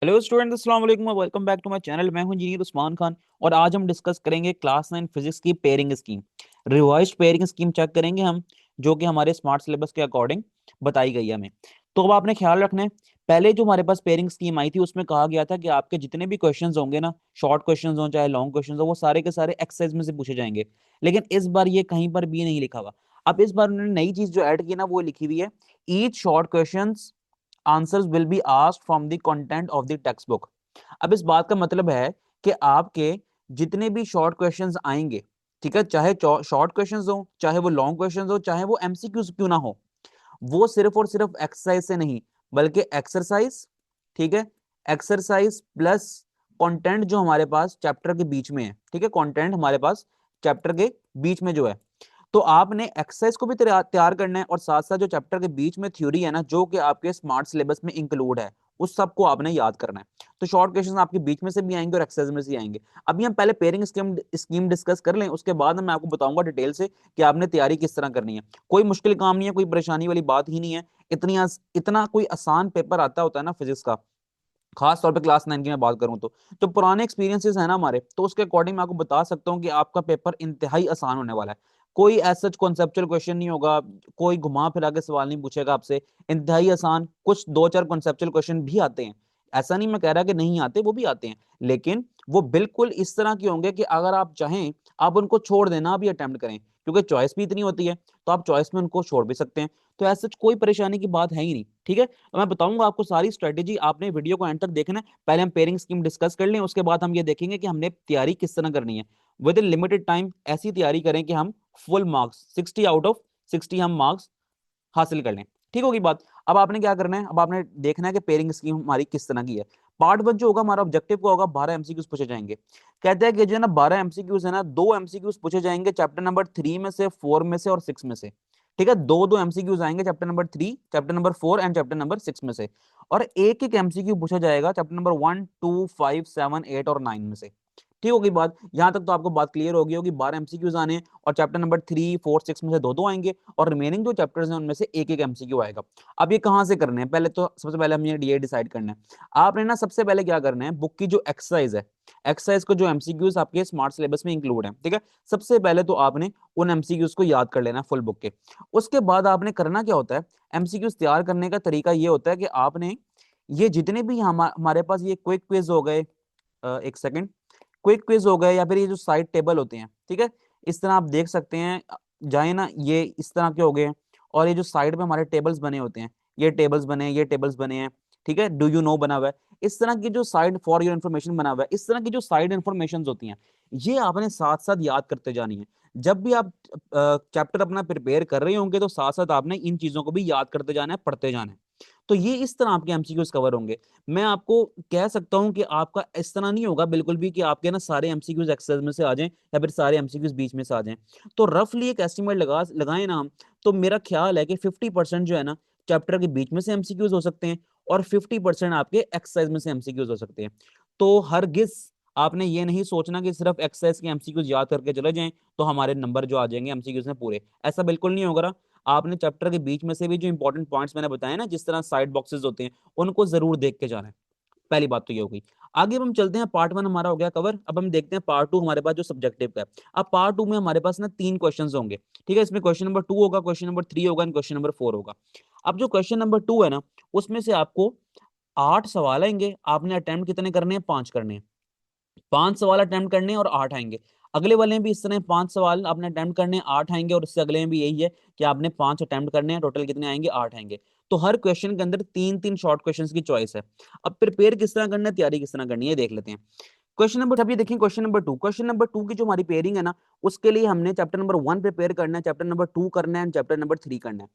Hello student, अस्सलाम वालेकुम, welcome back to my channel. मैं हूं इंजीनियर उस्मान खान और आज हम डिस्कस करेंगे क्लास 9 फिजिक्स की pairing scheme. Revised pairing scheme check करेंगे हम, जो कि हमारे स्मार्ट सिलेबस के अकॉर्डिंग बताई गई है हमें। तो अब आपने ख्याल रखना है, पहले जो हमारे पास पेयरिंग स्कीम आई थी उसमें कहा गया था कि आपके जितने भी क्वेश्चंस होंगे ना, शॉर्ट क्वेश्चंस हो चाहे लॉन्ग क्वेश्चंस हो, वो सारे के सारे एक्सरसाइज में से पूछे जाएंगे। लेकिन इस बार ये कहीं पर भी नहीं लिखा हुआ। अब इस बार उन्होंने नई चीज जो ऐड की ना, वो लिखी हुई है, each short question answers will be asked from the content of the text book. अब इस बात का मतलब है कि आपके जितने भी शॉर्ट क्वेश्चंस आएंगे, ठीक है, चाहे शॉर्ट क्वेश्चंस हो, चाहे वो लॉन्ग क्वेश्चंस हो, चाहे वो एमसीक्यूज क्यों ना हो, वो सिर्फ और सिर्फ एक्सरसाइज से नहीं, बल्कि एक्सरसाइज, ठीक है, एक्सरसाइज प्लस कंटेंट जो हमारे पास चैप्टर के बीच में है, ठीक है, कंटेंट हमारे पास चैप्टर के बीच में जो है, तो आपने एक्सरसाइज को भी तैयार करना है और साथ साथ जो चैप्टर के बीच में थ्योरी है ना, जो कि आपके स्मार्ट सिलेबस में इंक्लूड है, उस सबको आपने याद करना है। तो शॉर्ट क्वेश्चन आपके बीच में से भी आएंगे और एक्सरसाइज में से आएंगे। अभी हम पहले पेयरिंग स्कीम डिस्कस कर लें, उसके बाद मैं आपको बताऊंगा डिटेल से कि आपने तैयारी किस तरह करनी है। कोई मुश्किल काम नहीं है, कोई परेशानी वाली बात ही नहीं है। इतना कोई आसान पेपर आता होता है ना फिजिक्स का, खास तौर पे क्लास 9 की मैं बात करूं तो जो पुराने एक्सपीरियंसेस है ना हमारे, तो उसके अकॉर्डिंग मैं आपको बता सकता हूं कि आपका पेपर इंतहाई आसान होने वाला है। कोई ऐसा कॉन्सेप्चुअल क्वेश्चन नहीं होगा, कोई घुमा फिरा के सवाल नहीं पूछेगा आपसे। इंतहाई आसान, कुछ दो चार कॉन्सेप्चुअल क्वेश्चन भी आते हैं, ऐसा नहीं मैं कह रहा कि नहीं आते, वो भी आते हैं, लेकिन वो बिल्कुल इस तरह के होंगे कि अगर आप चाहें आप उनको छोड़ देना भी अटेम्प्ट करें, क्योंकि चॉइस भी इतनी होती है, तो आप चॉइस में उनको छोड़ भी सकते हैं। तो ऐसा कोई परेशानी की बात है ही नहीं, ठीक है। तो मैं बताऊंगा आपको सारी स्ट्रेटेजी, आपने वीडियो को एंड तक देखना है। पहले हम पेयरिंग स्कीम डिस्कस कर लें, उसके बाद हम ये देखेंगे कि हमने तैयारी किस तरह करनी है। विद इन लिमिटेड टाइम ऐसी तैयारी करें कि हम फुल मार्क्स 60 आउट ऑफ 60 हम मार्क्स हासिल कर लें। ठीक होगी बात। अब आपने क्या करना है, अब आपने देखना है कि पेयरिंग स्कीम हमारी किस तरह की है। पार्ट वन जो होगा हमारा ऑब्जेक्टिव को होगा, 12 एमसीक्यूज पूछे जाएंगे। कहते हैं कि जो है ना 12 एमसीक्यूज है ना, दो एमसीक्यूज पूछे जाएंगे चैप्टर नंबर 3 में से, 4 में से और 6 में से। ठीक है, दो दो एमसीक्यूज आएंगे chapter number 3, chapter number 4 and chapter number 6 में से। और एक एक एमसीक्यू पूछा जाएगा चैप्टर नंबर 1, 2, 5, 7, 8 और 9 में से। ठीक होगी बात, यहां तक तो आपको बात क्लियर होगी होगी। 12 एमसीक्यूज आने हैं और चैप्टर नंबर 3, 4, 6 में से दो दो आएंगे और रिमेनिंग जो चैप्टर्स हैं उनमें से एक एक एमसीक्यू आएगा। अब ये कहां से करने हैं, पहले तो सबसे पहले हम ये डिसाइड करना है। आपने ना सबसे पहले क्या करना है, बुक की जो एक्सरसाइज है, एक्सरसाइज को जो एमसीक्यूज आपके स्मार्ट सिलेबस में इंक्लूड है, ठीक है, सबसे पहले तो आपने उन एमसीक्यूज को याद कर लेना फुल बुक के। उसके बाद आपने करना क्या होता है, एमसीक्यूज तैयार करने का तरीका ये होता है कि आपने ये जितने भी हमारे पास ये क्विक क्विज हो गए, एक सेकंड, क्विक क्विज हो गए या फिर ये जो साइड टेबल होते हैं, ठीक है, इस तरह आप देख सकते हैं, जाए ना, ये इस तरह के हो गए। और ये जो साइड में हमारे टेबल्स बने होते हैं, ये टेबल्स बने हैं, ये टेबल्स बने हैं, ठीक है, डू यू नो बना हुआ है, इस तरह की जो साइड फॉर योर इन्फॉर्मेशन बना हुआ है, इस तरह की जो साइड इन्फॉर्मेशन होती हैं, ये आपने साथ साथ याद करते जानी है। जब भी आप चैप्टर अपना प्रिपेयर कर रहे होंगे, तो साथ साथ आपने इन चीजों को भी याद करते जाना है, पढ़ते जाना है। तो ये इस तरह आपके एमसीक्यूज कवर होंगे। मैं आपको कह सकता हूं कि आपका इस तरह नहीं होगा बिल्कुल भी कि आपके ना सारे एमसीक्यूज एक्सेस में से आ जाएं या फिर सारे एमसीक्यूज बीच में से आ जाएं। तो रफली एक एस्टिमेट लगाएं ना हम, तो मेरा ख्याल है कि 50% जो है ना चैप्टर के बीच में से एमसीक्यूज हो सकते हैं और 50% आपके एक्सरसाइज में से एमसीक्यूज हो सकते हैं। तो हरगिज आपने ये नहीं सोचना कि सिर्फ एक्सरसाइज के एमसीक्यूज याद करके चले जाएं तो हमारे नंबर जो आ जाएंगे एमसीक्यूज में पूरे, ऐसा बिल्कुल नहीं होगा। आपने चैप्टर के बीच में से भी जो इंपॉर्टेंट पॉइंट्स मैंने बताए ना, जिस तरह साइड बॉक्सेस होते हैं, उनको जरूर देख के जाना है। पहली बात तो ये हो गई। आगे अब हम चलते हैं, पार्ट वन हमारा हो गया कवर, अब हम देखते हैं पार्ट टू हमारे पास जो सब्जेक्टिव का है। अब पार्ट टू में हमारे पास ना तीन क्वेश्चन होंगे, ठीक है, इसमें क्वेश्चन नंबर 2 होगा, क्वेश्चन नंबर 3 होगा, क्वेश्चन नंबर 4 होगा। अब जो क्वेश्चन नंबर 2 है ना, उसमें से आपको 8 सवाल आएंगे, आपने अटेम्प्ट कितने करने हैं, 5 करने हैं। 5 सवाल अटेम्प्ट करने हैं और 8 आएंगे। अगले वाले में भी इस तरह 5 सवाल आपने अटेम्प्ट करने हैं, 8 आएंगे, और इससे अगले में भी यही है कि आपने 5 अटेम्प्ट करने हैं, टोटल कितने आएंगे, 8 आएंगे। तो हर क्वेश्चन के अंदर तीन तीन शॉर्ट क्वेश्चन की चॉइस है। अब प्रिपेयर किस तरह करना है, तैयारी किस तरह करनी है, देख लेते हैं। क्वेश्चन नंबर, अभी देखिए क्वेश्चन नंबर 2, क्वेश्चन नंबर 2 की जो हमारी पेयरिंग है ना, उसके लिए हमने चैप्टर नंबर 1 प्रिपेयर करना है, चैप्टर नंबर 2 करना है, चैप्टर नंबर 3 करना है।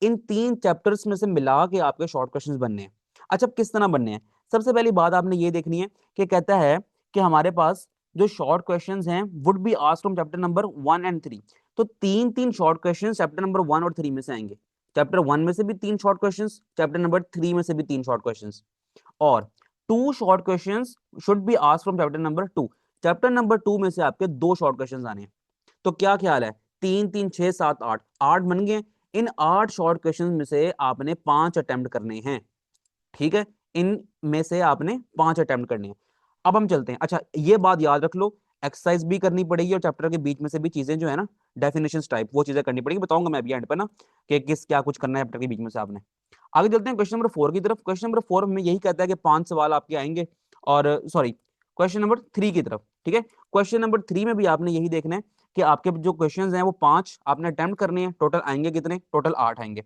इन तीन चैप्टर्स में से मिला के आपके शॉर्ट क्वेश्चंस बनने हैं। अच्छा, अब किस तरह बनने हैं, सबसे पहली बात आपने ये देखनी है कि कहता है कि हमारे पास जो शॉर्ट क्वेश्चंस हैं would be asked from chapter number 1 and 3। तो तीन तीन शॉर्ट क्वेश्चंस चैप्टर नंबर 1 और 3 में से आएंगे। चैप्टर 1 में से भी तीन शॉर्ट क्वेश्चंस, चैप्टर नंबर 3 में से भी तीन शॉर्ट क्वेश्चंस, और two short questions should be asked from chapter number 2। Chapter number 2 में से आपके दो शॉर्ट क्वेश्चंस आने हैं। तो क्या ख्याल है, तीन तीन छह सात आठ, आठ बन गए। इन 8 शॉर्ट क्वेश्चन में से आपने 5 अटेम्प्ट करने हैं, ठीक है, इन में से आपने 5 अटेम्प्ट करने हैं। अब हम चलते हैं। अच्छा, ये बात याद रख लो, एक्सरसाइज भी करनी पड़ेगी और चैप्टर के बीच में से भी चीजें जो है ना, डेफिनेशंस टाइप, वो चीजें करनी पड़ेगी, बताऊंगा मैं अभी एंड पे ना कि किस क्या कुछ करना है चैप्टर के बीच में से आपने। आगे चलते हैं क्वेश्चन नंबर 4 की तरफ। क्वेश्चन नंबर 4 में यही कहता है कि 5 सवाल आपके आएंगे, और सॉरी, क्वेश्चन नंबर 3 की तरफ, ठीक है। क्वेश्चन नंबर 3 में भी आपने यही देखना है कि आपके जो क्वेश्चंस हैं वो 5 आपने अटेम्प्ट करने हैं। टोटल आएंगे कितने? टोटल 8 आएंगे।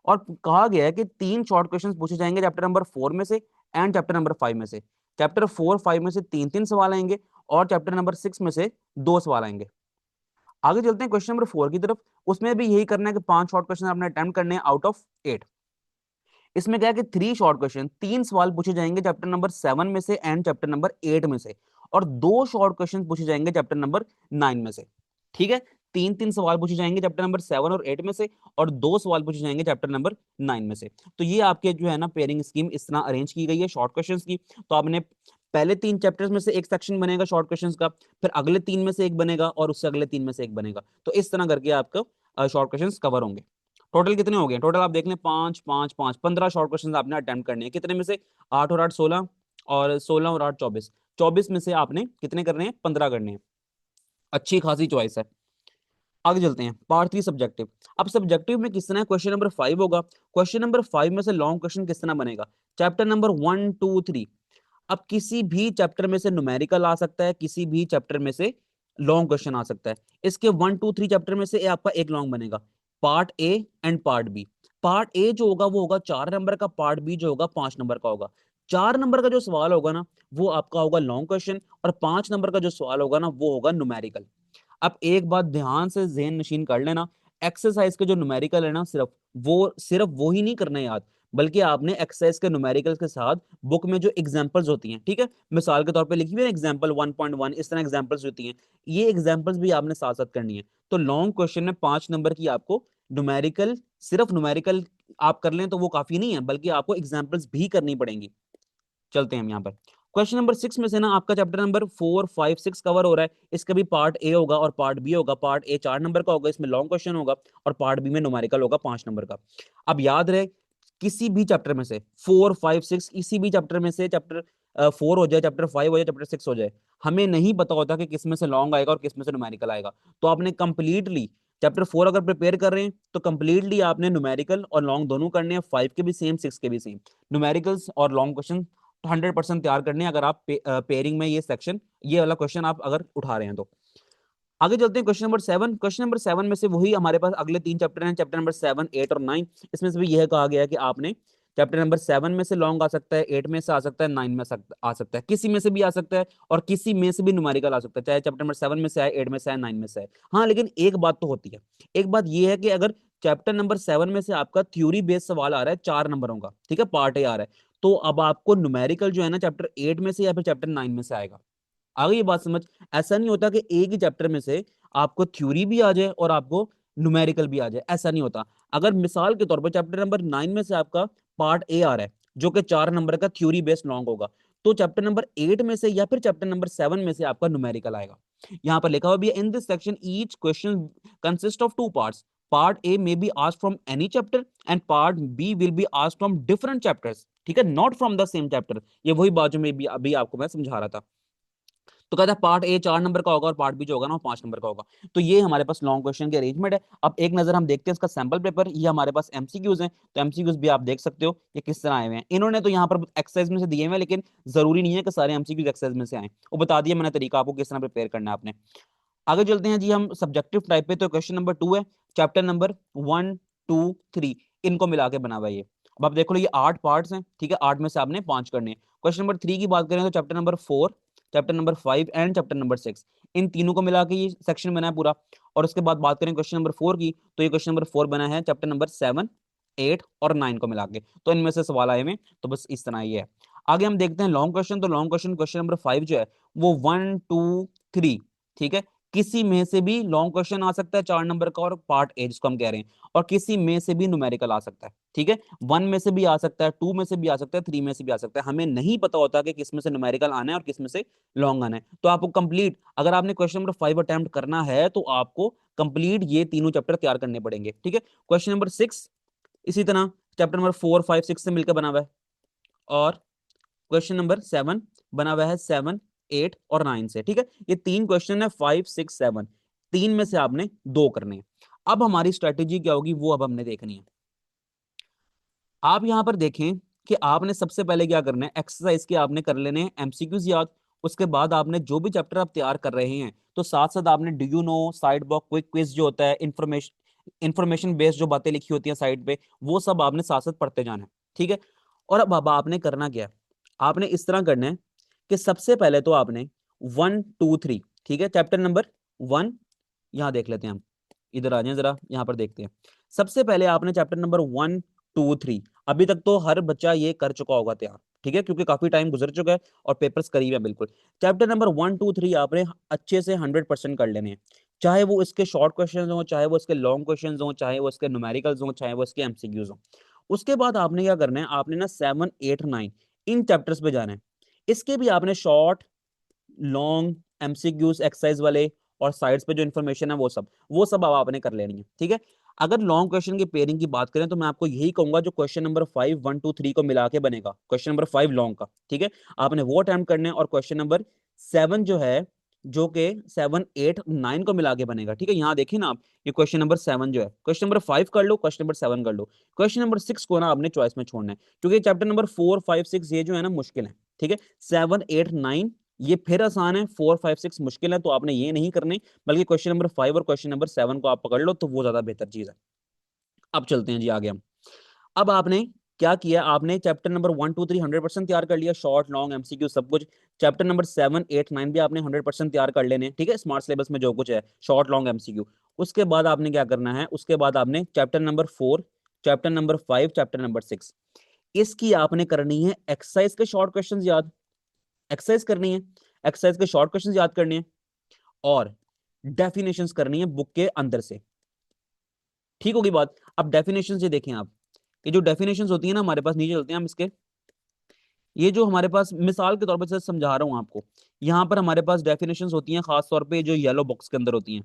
और कहा गया है कि 3 शॉर्ट क्वेश्चंस पूछे जाएंगे चैप्टर नंबर 4 में से एंड चैप्टर नंबर 5 में से। चैप्टर 4 5 में से 3 सवाल आएंगे और चैप्टर नंबर 6 में से 2 सवाल आएंगे। आगे चलते हैं क्वेश्चन नंबर 4 की तरफ। उसमें भी यही करना है कि 5 शॉर्ट क्वेश्चन आपने अटेम्प्ट करने हैं आउट ऑफ 8। इसमें क्या है कि 3 शॉर्ट क्वेश्चन, 3 सवाल पूछे जाएंगे चैप्टर नंबर 7 में से एंड चैप्टर नंबर 8 में से, और 2 शॉर्ट क्वेश्चन पूछे जाएंगे चैप्टर नंबर 9 में से। ठीक है, 3 सवाल पूछे जाएंगे चैप्टर नंबर 7 और 8 में से, और 2 सवाल पूछे जाएंगे चैप्टर नंबर 9 में से। तो ये आपके जो है ना पेयरिंग स्कीम इस तरह अरेंज की गई है शॉर्ट क्वेश्चंस की। तो आपने पहले 3 चैप्टर्स में से एक सेक्शन बनेगा शॉर्ट क्वेश्चंस का, फिर अगले 3 में से एक बनेगा, और उससे अगले 3 में से एक बनेगा। तो इस तरह करके आपका शॉर्ट क्वेश्चंस कवर होंगे। टोटल कितने हो गए? टोटल आप देख लें, 5 5 5 15 शॉर्ट क्वेश्चन आपने अटेम्प्ट करने हैं। कितने में से? 8 और 8 16, और 16 और 8 24। 24 में से आपने कितने करने हैं? 15 करने हैं। अच्छी खासी चॉइस है। आगे चलते हैं, पार्ट 3 सब्जेक्टिव। अब सब्जेक्टिव में किस तरह क्वेश्चन नंबर 5 होगा। क्वेश्चन नंबर 5 में से लॉन्ग क्वेश्चन किस तरह बनेगा? Chapter number 1 2 3। अब किसी भी चैप्टर में से न्यूमेरिकल आ सकता है, किसी भी चैप्टर में से लॉन्ग क्वेश्चन आ सकता है। इसके 1 2 3 चैप्टर में से आपका एक लॉन्ग बनेगा, part A and part B. Part A जो होगा वो होगा 4 नंबर का, पार्ट बी जो होगा 5 नंबर का होगा। 4 नंबर का जो सवाल होगा ना वो आपका होगा लॉन्ग क्वेश्चन, और 5 नंबर का जो सवाल होगा ना वो होगा न्यूमेरिकल। अब एक बात ध्यान से ज़हन नशीन कर लेना, एक्सरसाइज के जो न्यूमेरिकल है ना, सिर्फ वो ही नहीं करना याद, बल्कि आपने एक्सरसाइज के न्यूमेरिकल्स के साथ बुक में जो एग्जांपल्स होती हैं, ठीक है, मिसाल के तौर पे लिखी हुई है एग्जांपल 1.1, इस तरह एग्जांपल्स होती हैं, ये एग्जांपल्स भी आपने साथ साथ करनी है। तो लॉन्ग क्वेश्चन में 5 नंबर की आपको न्यूमेरिकल, सिर्फ न्यूमेरिकल आप कर लें तो वो काफी नहीं है, बल्कि आपको एग्जांपल्स भी करनी पड़ेंगी। चलते हैं हम यहाँ पर। क्वेश्चन नंबर 6 में से ना आपका चैप्टर नंबर 4 5 6 कवर हो रहा है। इसका भी पार्ट ए होगा और पार्ट बी होगा। पार्ट ए 4 नंबर का होगा, इसमें लॉन्ग क्वेश्चन होगा, और पार्ट बी में न्यूमेरिकल होगा 5 नंबर का। अब याद रहे, किसी भी चैप्टर में से 4 5 6, किसी भी चैप्टर में से चैप्टर 4 हो जाए, चैप्टर 5 हो जाए, चैप्टर 6 हो जाए, हमें नहीं पता होता कि किस में से लॉन्ग आएगा और किस में से न्यूमेरिकल आएगा। तो आपने कंप्लीटली चैप्टर 4 अगर प्रिपेयर कर रहे हैं तो कंप्लीटली आपने न्यूमेरिकल और लॉन्ग दोनों करने हैं, 5 के भी सेम 6 के भी सेम। न्यूमेरिकल्स और लॉन्ग क्वेश्चन 100% तैयार करने हैं, अगर आप पेयरिंग में ये सेक्शन, ये वाला क्वेश्चन आप अगर उठा रहे हैं तो। आगे चलते हैं क्वेश्चन नंबर 7। क्वेश्चन नंबर 7 में से वही हमारे पास अगले 3 चैप्टर हैं, चैप्टर नंबर 7 8 और 9। इसमें से भी यह कहा गया है कि आपने चैप्टर नंबर 7 में से लॉन्ग आ सकता है, 8 में से आ सकता है, 9 में आ सकता है, किसी में से भी आ सकता है, और किसी में से भी न्यूमेरिकल आ सकता है, चाहे चैप्टर नंबर 7 में से आए, 8 में से आए, 9 में से आए। हाँ, लेकिन एक बात तो होती है, एक बात यह है कि अगर चैप्टर नंबर 7 में से आपका थ्योरी बेस्ड सवाल आ रहा है 4 नंबरों का, ठीक है, पार्ट ए आ रहा है, तो अब आपको न्यूमेरिकल जो है ना चैप्टर 8 में से या फिर चैप्टर 9 में से आएगा। आगे ये बात समझ। ऐसा नहीं होता कि एक ही चैप्टर में से आपको थ्योरी भी आ जाए और आपको न्यूमेरिकल भी आ जाए, ऐसा नहीं होता। अगर मिसाल के तौर पर चैप्टर नंबर 9 में से आपका पार्ट ए आ रहा है जो कि 4 नंबर का थ्योरी बेस्ड लॉन्ग होगा, तो चैप्टर नंबर 8 में से या फिर चैप्टर नंबर 7 में से आपका न्यूमेरिकल आएगा। यहां पर लिखा हुआ भी है, in this section each question consist of two parts. Part A may be asked from any chapter and part B will be asked from different chapters, ठीक है, not from the same chapter. ये वही बात जो मैं भी अभी आपको मैं समझा रहा था। तो कहता है पार्ट ए 4 नंबर का होगा और पार्ट बी जो होगा ना वो 5 नंबर का होगा। तो ये हमारे पास लॉन्ग क्वेश्चन की अरेंजमेंट है। अब एक नजर हम देखते हैं इसका सैंपल पेपर। ये हमारे पास एमसीक्यूज हैं, तो एमसीक्यूज भी आप देख सकते हो ये किस तरह आए हुए हैं। इन्होंने तो यहाँ पर एक्सरसाइज में से दिए हुए हैं, लेकिन जरूरी नहीं है कि सारे एमसीक्यूज एक्सरसाइज में से आए, वो बता दिया मैंने तरीका आपको किस तरह प्रिपेयर करना है आपने। आगे चलते हैं जी हम सब्जेक्टिव टाइप पे। तो क्वेश्चन नंबर 2 है, चैप्टर नंबर 1 2 3 इनको मिला के बना हुआ है ये। अब आप देखो लो, ये 8 पार्ट्स हैं, ठीक है, 8 में से आपने 5 करने हैं। क्वेश्चन नंबर 3 की बात करें तो chapter number 4, chapter number 5 and chapter number 6, इन तीनों को मिला के ये सेक्शन बना है पूरा। और उसके बाद बात करें क्वेश्चन नंबर 4 की, तो ये क्वेश्चन नंबर 4 बना है चैप्टर नंबर 7 8 और 9 को मिला के, तो इनमें से सवाल आए हुए। तो बस इस तरह ये है। आगे हम देखते हैं लॉन्ग क्वेश्चन। तो लॉन्ग क्वेश्चन क्वेश्चन नंबर 5 जो है वो 1 2 3, ठीक है, किसी में से भी लॉन्ग क्वेश्चन आ सकता है 4 नंबर का, और पार्ट ए जिसको हम कह रहे हैं, और किसी में से भी न्यूमेरिकल आ सकता है, ठीक है, 1 में से भी आ सकता है, 2 में से भी आ सकता है, 3 में से भी आ सकता है। हमें नहीं पता होता कि किस में से न्यूमेरिकल आना है और किस में से लॉन्ग आना है। तो आपको कंप्लीट, अगर आपने क्वेश्चन नंबर 5 अटेम्प्ट करना है तो आपको कंप्लीट ये तीनों चैप्टर तैयार करने पड़ेंगे, ठीक है। क्वेश्चन नंबर 6 इसी तरह चैप्टर नंबर 4 5 6 से मिलकर बना हुआ है, और क्वेश्चन नंबर 7 बना हुआ है 7, 8 और 9 से, ठीक है। ये 3 क्वेश्चन है, 5, 6, 7, 3 में से आपने 2 करने हैं। अब हमारी स्ट्रेटेजी क्या होगी वो अब हमने देखनी है। आप यहां पर देखें कि आपने सबसे पहले क्या करना है, एक्सरसाइज के आपने कर लेने हैं एमसीक्यूज याद। उसके बाद आपने जो भी चैप्टर आप तैयार कर रहे हैं तो साथ साथ आपने do you know, side box, quick quiz जो होता है, इंफॉर्मेशन बेस्ड जो बातें लिखी होती हैं साइड पे, वो सब आपने साथ साथ पढ़ते जाना है, ठीक है। और अब आपने करना क्या है, आपने इस तरह करना है कि सबसे पहले तो आपने 1, 2, 3, ठीक है, चैप्टर नंबर 1 यहां देख लेते हैं हम। इधर आ जाए जरा, यहां पर देखते हैं। सबसे पहले आपने चैप्टर नंबर 1, 2, 3, अभी तक तो हर बच्चा ये कर चुका होगा तैयार, ठीक है, क्योंकि काफी टाइम गुजर चुका है और पेपर्स करीब है बिल्कुल। चैप्टर नंबर 1, 2, 3 आपने अच्छे से 100% कर लेने हैं, चाहे वो इसके शॉर्ट क्वेश्चन हो, चाहे वो इसके लॉन्ग क्वेश्चन हो, चाहे वो इसके न्यूमेरिकल्स हो, चाहे वो इसके एमसीक्यूज हो। उसके बाद आपने क्या करना है, आपने ना 7, 8, 9 इन चैप्टर्स पे जाना है। इसके भी आपने शॉर्ट, लॉन्ग, एमसीक्यूज, एक्सरसाइज वाले और साइड्स पे जो इन्फॉर्मेशन है वो सब अब आपने कर लेनी है, ठीक है। अगर लॉन्ग क्वेश्चन की पेयरिंग की बात करें तो मैं आपको यही कहूंगा जो क्वेश्चन नंबर 5, 1, 2, 3 को मिला के बनेगा, क्वेश्चन नंबर 5 लॉन्ग का, ठीक है, आपने वो अटेम्प्ट करना है। और क्वेश्चन नंबर 7 जो है, जो कि 7, 8, 9 को मिला के बनेगा, ठीक है। यहाँ देखिए ना आप, ये क्वेश्चन नंबर 7 जो है, क्वेश्चन नंबर 5 कर लो, क्वेश्चन नंबर 7 कर लो, क्वेश्चन नंबर 6 को ना आपने चॉइस में छोड़ना है, क्योंकि चैप्टर नंबर 4, 5, 6 ये जो है ना मुश्किल है, ठीक है। 7, 8, 9 ये फिर आसान है, 4, 5, 6 मुश्किल है, तो आपने ये नहीं करने, बल्कि क्वेश्चन नंबर 5 और क्वेश्चन नंबर 7 को आप पकड़ लो तो वो ज्यादा बेहतर चीज है। अब चलते हैं जी आगे हम। अब आपने क्या किया, आपने चैप्टर नंबर 1, 2, 3 100% तैयार कर लिया, शॉर्ट, लॉन्ग, एमसीक्यू सब कुछ। चैप्टर नंबर 7, 8, 9 भी आपने 100% तैयार कर लेने, ठीक है, स्मार्ट सिलेबस में जो कुछ है, शॉर्ट, लॉन्ग, एमसीक्यू। उसके बाद आपने क्या करना है, उसके बाद आपने chapter number 4, chapter number 5, chapter number 6, इसकी आपने करनी है एक्सरसाइज के शॉर्ट क्वेश्चन याद, एक्सरसाइज करनी है, एक्सरसाइज के शॉर्ट क्वेश्चन याद करने हैं और डेफिनेशंस करनी है बुक के अंदर से, ठीक होगी बात। अब डेफिनेशंस ये देखें आप, ये जो डेफिनेशंस होती है ना हमारे पास, नीचे चलते हैं हम इसके, ये जो हमारे पास मिसाल के तौर पर समझा रहा हूं आपको, यहां पर हमारे पास डेफिनेशंस होती हैं खास तौर पे जो येलो बॉक्स के अंदर होती हैं।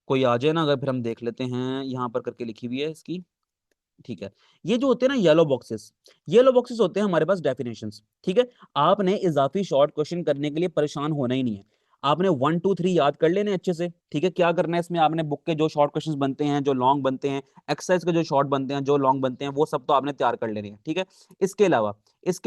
कोई आ जाए ना, अगर फिर हम देख लेते हैं, यहां पर करके लिखी हुई है इसकी, ठीक है। ये जो होते हैं ना येलो बॉक्सेस, येलो बॉक्सेस होते हैं हमारे पास डेफिनेशंस, ठीक है। आपने इजाफी शॉर्ट क्वेश्चन करने के लिए परेशान होना ही नहीं है, आपने 1, 2, 3 याद कर लेने अच्छे से, ठीक है। क्या करना है इसमें, आपने बुक के जो शॉर्ट क्वेश्चंस बनते हैं, जो लॉन्ग बनते हैं, एक्सरसाइज के जो शॉर्ट बनते हैं, जो लॉन्ग बनते हैं, वो सब तो आपने तैयार कर लेने हैं, ठीक है। इसके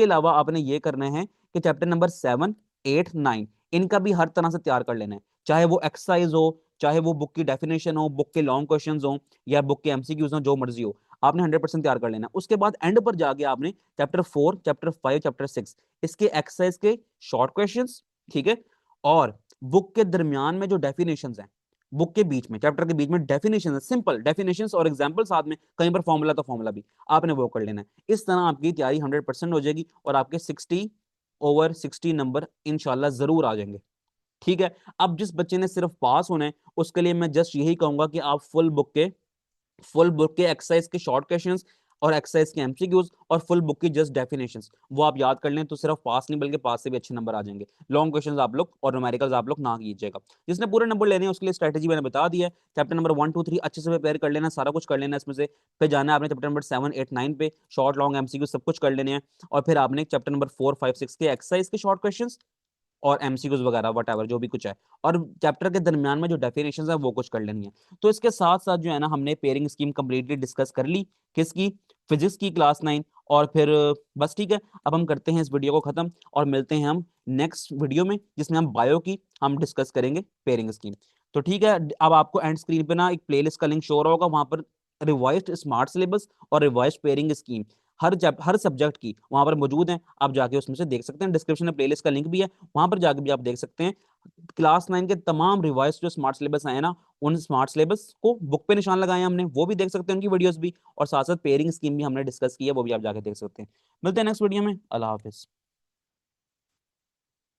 अलावा आपने ये करना है कि चैप्टर नंबर 7, 8, 9 इनका भी हर तरह से तैयार कर लेना है, चाहे वो एक्सरसाइज हो, चाहे वो बुक की डेफिनेशन हो, बुक के लॉन्ग क्वेश्चन हो, या बुक के एमसीक्यूज हो, जो मर्जी हो, आपने 100% तैयार कर लेना। उसके बाद एंड पर जाके आपने चैप्टर 4, चैप्टर 5, चैप्टर 6 इसके एक्सरसाइज के शॉर्ट क्वेश्चंस, ठीक है, और बुक के दरमियान में जो डेफिनेशंस हैं, बुक के बीच में, चैप्टर के बीच में डेफिनेशन है, सिंपल डेफिनेशंस और एग्जांपल साथ में, कहीं पर फॉर्मूला तो फॉर्मूला भी आपने वो कर लेना है। इस तरह आपकी तैयारी 100% हो जाएगी और आपके 60/60 नंबर इंशाल्लाह जरूर आ जाएंगे, ठीक है। अब जिस बच्चे ने सिर्फ पास होना है उसके लिए मैं जस्ट यही कहूंगा कि आप फुल बुक के एक्सरसाइज के शॉर्ट क्वेश्चंस और एक्सरसाइज के एमसीक्यूज और फुल बुक की जस्ट डेफिनेशंस वो आप याद कर लें तो सिर्फ पास नहीं बल्कि पास से भी अच्छे नंबर आ जाएंगे। लॉन्ग क्वेश्चंस आप लोग और न्यूमेरिकल्स आप लोग ना कीजिएगा। जिसने पूरे नंबर लेने हैं उसके लिए स्ट्रेटेजी मैंने बता दी है, चैप्टर नंबर 1, 2, 3 अच्छे से प्रिपेयर कर लेना, सारा कुछ कर लेना इसमें से, फिर जाना है आपने चैप्टर नंबर 7, 8, 9 पे, शॉर्ट, लॉन्ग, एमसीक्यू सब कुछ कर लेने हैं, और फिर आपने चैप्टर नंबर 4, 5, 6 के एक्सरसाइज के शॉर्ट क्वेश्चन और एमसीक्यूज वगैरह वट जो भी कुछ है, और चैप्टर के दरमियान में जो डेफिनेशन है वो कुछ कर लेनी है। तो इसके साथ साथ जो है ना हमने पेयरिंग स्कीम कंप्लीटली डिस्कस कर ली, किसकी, फिजिक्स की, क्लास 9। और फिर बस ठीक है, अब हम करते हैं इस वीडियो को खत्म और मिलते हैं हम नेक्स्ट वीडियो में जिसमें हम बायो की हम डिस्कस करेंगे पेयरिंग स्कीम। तो ठीक है, अब आपको एंड स्क्रीन पे ना एक प्लेलिस्ट का लिंक शो हो रहा होगा, वहां पर रिवाइज्ड स्मार्ट सिलेबस और रिवाइज्ड पेयरिंग स्कीम हर सब्जेक्ट की वहां पर मौजूद है, आप जाके उसमें से देख सकते हैं। डिस्क्रिप्शन में प्लेलिस्ट का लिंक भी है, वहां पर जाके भी आप देख सकते हैं। क्लास 9 के तमाम रिवाइज जो स्मार्ट सिलेबस आए ना, उन स्मार्ट सिलेबस को बुक पे निशान लगाए हमने, वो भी देख सकते हैं, उनकी वीडियोस भी, और साथ साथ पेयरिंग स्कीम भी हमने डिस्कस की है, वो भी आप जाके देख सकते हैं। मिलते हैं नेक्स्ट वीडियो में, अल्लाह हाफिज।